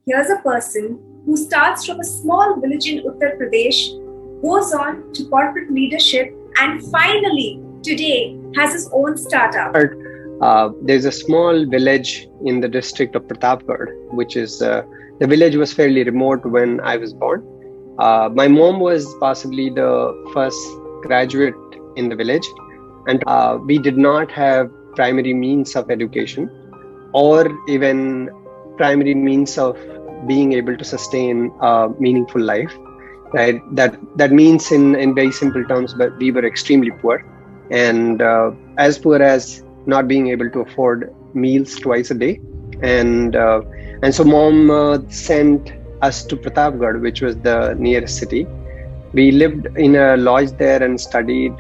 Here's a person who starts from a small village in Uttar Pradesh, goes on to corporate leadership, and finally, today, has his own startup. There's a small village in the district of Pratapgarh, which is the village was fairly remote when I was born. My mom was possibly the first graduate in the village, and we did not have primary means of education or even primary means of being able to sustain a meaningful life. Right? That means in very simple terms, but we were extremely poor, and as poor as not being able to afford meals twice a day. And so mom sent us to Pratapgarh, which was the nearest city. We lived in a lodge there and studied,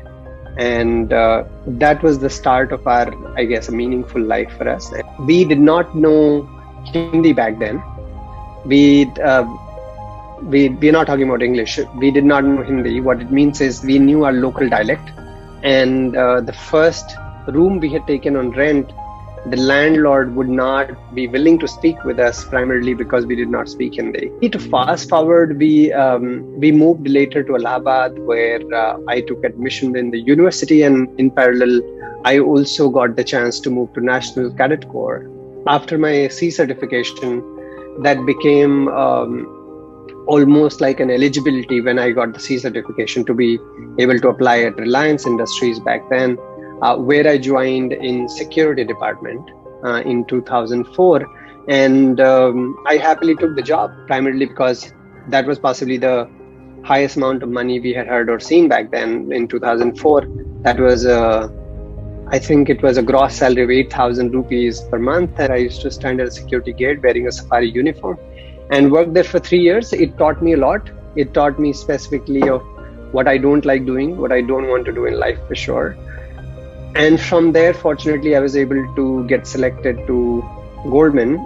and that was the start of our, I guess, a meaningful life for us. We did not know Hindi back then. We're not talking about English. We did not know Hindi. What it means is we knew our local dialect. And the first room we had taken on rent, the landlord would not be willing to speak with us, primarily because we did not speak Hindi. To fast forward, we moved later to Allahabad, where I took admission in the university, and in parallel, I also got the chance to move to National Cadet Corps. After my C certification, that became almost like an eligibility when I got the C certification to be able to apply at Reliance Industries back then, where I joined in security department in 2004. And I happily took the job, primarily because that was possibly the highest amount of money we had heard or seen back then in 2004. That was I think it was a gross salary of 8,000 rupees per month. And I used to stand at a security gate wearing a safari uniform and worked there for 3 years. It taught me a lot. It taught me specifically of what I don't like doing, what I don't want to do in life for sure. And from there, fortunately, I was able to get selected to Goldman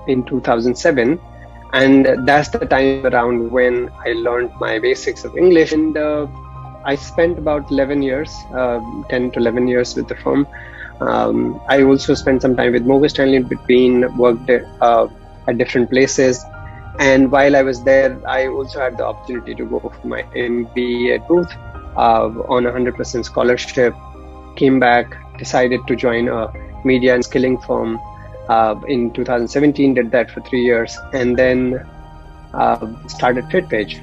in 2007. And that's the time around when I learned my basics of English. And I spent about 11 years, 10 to 11 years with the firm. I also spent some time with Morgan Stanley in between, worked at different places. And while I was there, I also had the opportunity to go for my MBA at Booth on a 100% scholarship. Came back, decided to join a media and skilling firm in 2017, did that for 3 years, and then started Fitpage.